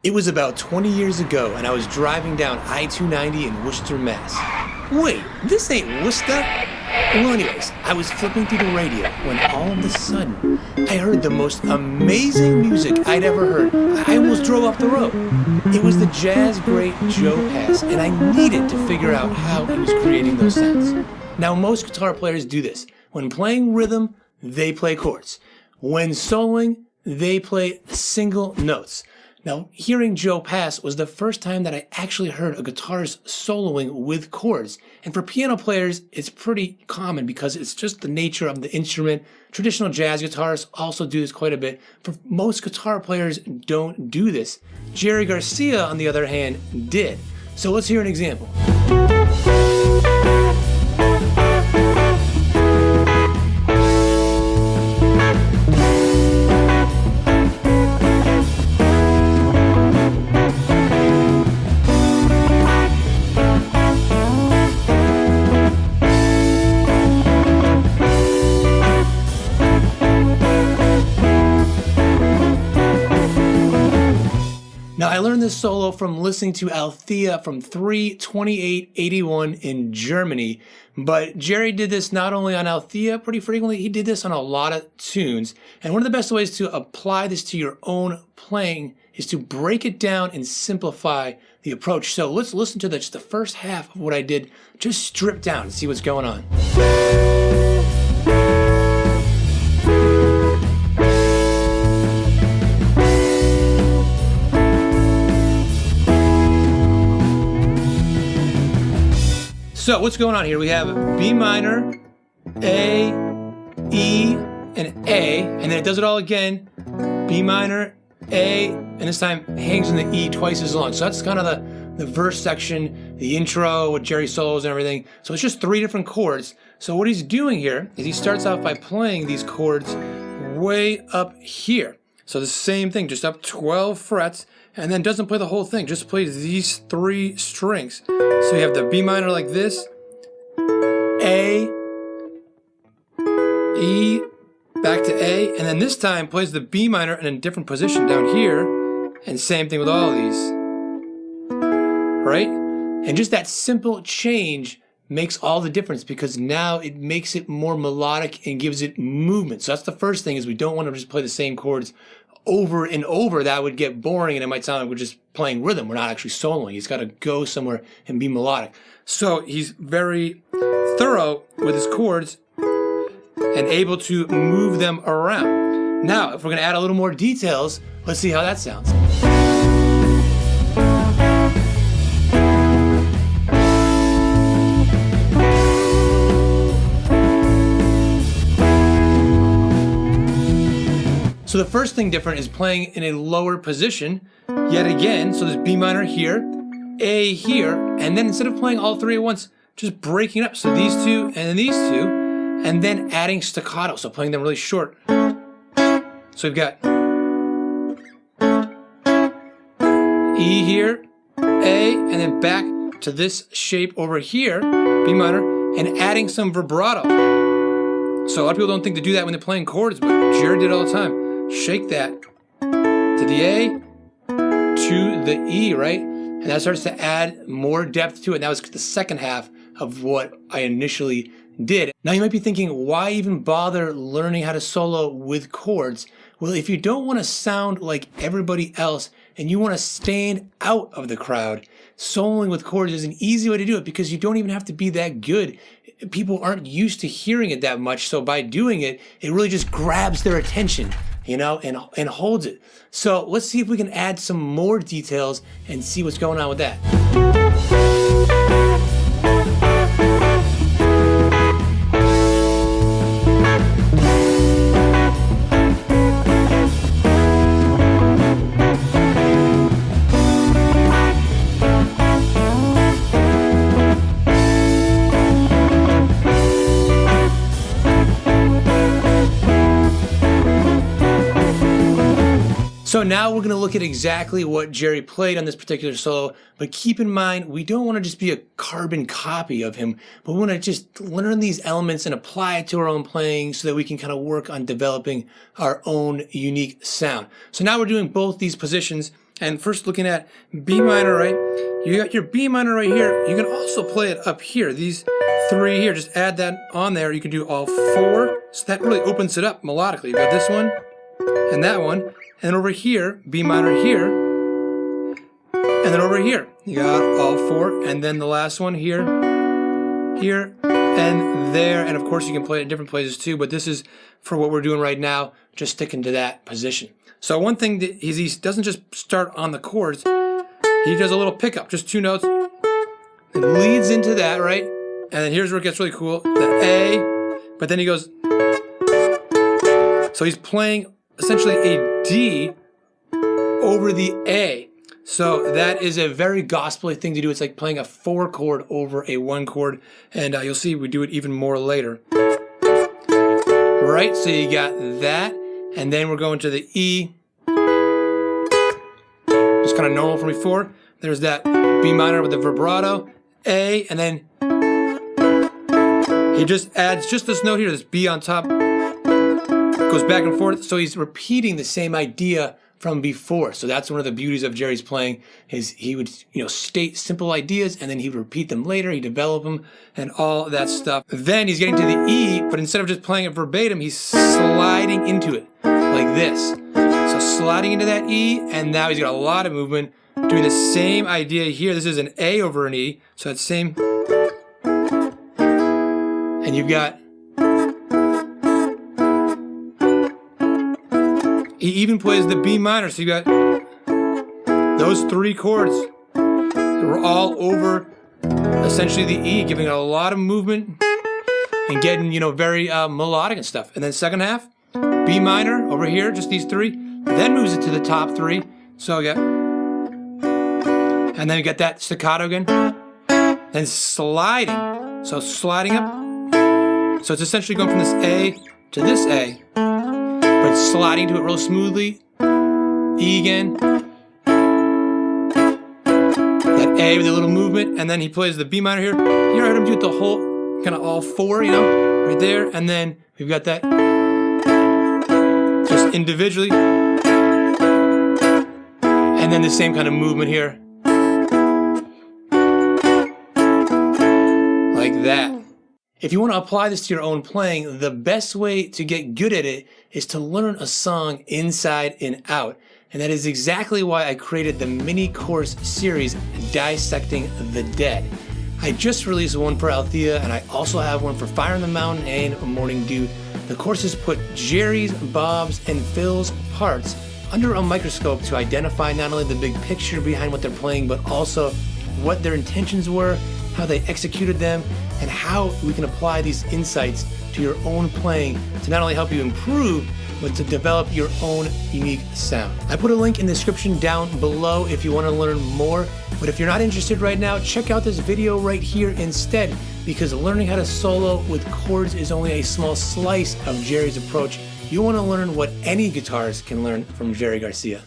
It was about 20 years ago, and I was driving down I-290 in Worcester, Mass. Wait, this ain't Worcester? Well, anyways, I was flipping through the radio when all of a sudden, I heard the most amazing music I'd ever heard. I almost drove off the road. It was the jazz great Joe Pass, and I needed to figure out how he was creating those sounds. Now, most guitar players do this. When playing rhythm, they play chords. When soloing, they play single notes. Now, hearing Joe Pass was the first time that I actually heard a guitarist soloing with chords. And for piano players, it's pretty common because it's just the nature of the instrument. Traditional jazz guitarists also do this quite a bit. For most guitar players don't do this. Jerry Garcia, on the other hand, did. So let's hear an example. Now, I learned this solo from listening to Althea from 3/28/81 in Germany, but Jerry did this not only on Althea pretty frequently, he did this on a lot of tunes. And one of the best ways to apply this to your own playing is to break it down and simplify the approach. So let's listen to just the first half of what I did, just stripped down and see what's going on. So what's going on here? We have B minor, A, E, and A, and then it does it all again. B minor, A, and this time hangs in the E twice as long. So that's kind of the verse section, the intro with Jerry solos and everything. So it's just 3 different chords. So what he's doing here is he starts off by playing these chords way up here. So the same thing, just up 12 frets, and then doesn't play the whole thing, just plays these 3 strings. So you have the B minor like this, A, E, back to A, and then this time plays the B minor in a different position down here, and same thing with all of these, right? And just that simple change makes all the difference because now it makes it more melodic and gives it movement. So that's the first thing, is we don't want to just play the same chords over and over. That would get boring and it might sound like we're just playing rhythm. We're not actually soloing. He's got to go somewhere and be melodic. So he's very thorough with his chords and able to move them around. Now, if we're going to add a little more details, let's see how that sounds. So the first thing different is playing in a lower position, yet again. So there's B minor here, A here, and then instead of playing all 3 at once, just breaking it up. So these 2 and then these 2, and then adding staccato, so playing them really short. So we've got E here, A, and then back to this shape over here, B minor, and adding some vibrato. So a lot of people don't think to do that when they're playing chords, but Jerry did it all the time. Shake that to the A, to the E, right? And that starts to add more depth to it. And that was the second half of what I initially did. Now you might be thinking, why even bother learning how to solo with chords? Well, if you don't want to sound like everybody else and you want to stand out of the crowd, soloing with chords is an easy way to do it because you don't even have to be that good. People aren't used to hearing it that much. So by doing it, it really just grabs their attention, you know, and holds it. So let's see if we can add some more details and see what's going on with that. So now we're going to look at exactly what Jerry played on this particular solo, but keep in mind, we don't want to just be a carbon copy of him, but we want to just learn these elements and apply it to our own playing so that we can kind of work on developing our own unique sound. So now we're doing both these positions, And first looking at B minor, right? You got your B minor right here. You can also play it up here. These three here, just add that on there. You can do all four. So that really opens it up melodically. You got this one and that one. And then over here, B minor here. And then over here, you got all four. And then the last one here, here, and there. And of course you can play it in different places too, but this is for what we're doing right now, just sticking to that position. So one thing that he doesn't just start on the chords, he does a little pickup, just 2 notes. It leads into that, right? And then here's where it gets really cool, the A, but then he goes, so he's playing essentially a D over the A. So that is a very gospel-y thing to do. It's like playing a 4 chord over a 1 chord, and you'll see we do it even more later. Right, so you got that. And then we're going to the E, just kind of normal from before. There's that B minor with the vibrato, A, and then he just adds just this note here, this B on top, goes back and forth. So he's repeating the same idea from before. So that's one of the beauties of Jerry's playing, is he would, state simple ideas and then he would repeat them later, he'd develop them and all that stuff. Then he's getting to the E, but instead of just playing it verbatim, he's sliding into it like this. So sliding into that E, and now he's got a lot of movement, doing the same idea here. This is an A over an E, so it's same. And you've got, he even plays the B minor, so you got those 3 chords that were all over essentially the E, giving it a lot of movement and getting, very melodic and stuff. And then second half, B minor over here, just these 3, then moves it to the top 3. So you got, and then you get that staccato again, then sliding. So sliding up. So it's essentially going from this A to this A, but sliding to it real smoothly. E again. That A with a little movement, and then he plays the B minor here. You heard him do it the whole, kind of all 4, right there. And then we've got that just individually. And then the same kind of movement here. Like that. If you want to apply this to your own playing, the best way to get good at it is to learn a song inside and out. And that is exactly why I created the mini course series, Dissecting the Dead. I just released one for Althea, and I also have one for Fire in the Mountain and Morning Dew. The courses put Jerry's, Bob's, and Phil's parts under a microscope to identify not only the big picture behind what they're playing, but also what their intentions were, how they executed them, and how we can apply these insights to your own playing to not only help you improve, but to develop your own unique sound. I put a link in the description down below if you want to learn more, but if you're not interested right now, check out this video right here instead, because learning how to solo with chords is only a small slice of Jerry's approach. You want to learn what any guitarist can learn from Jerry Garcia.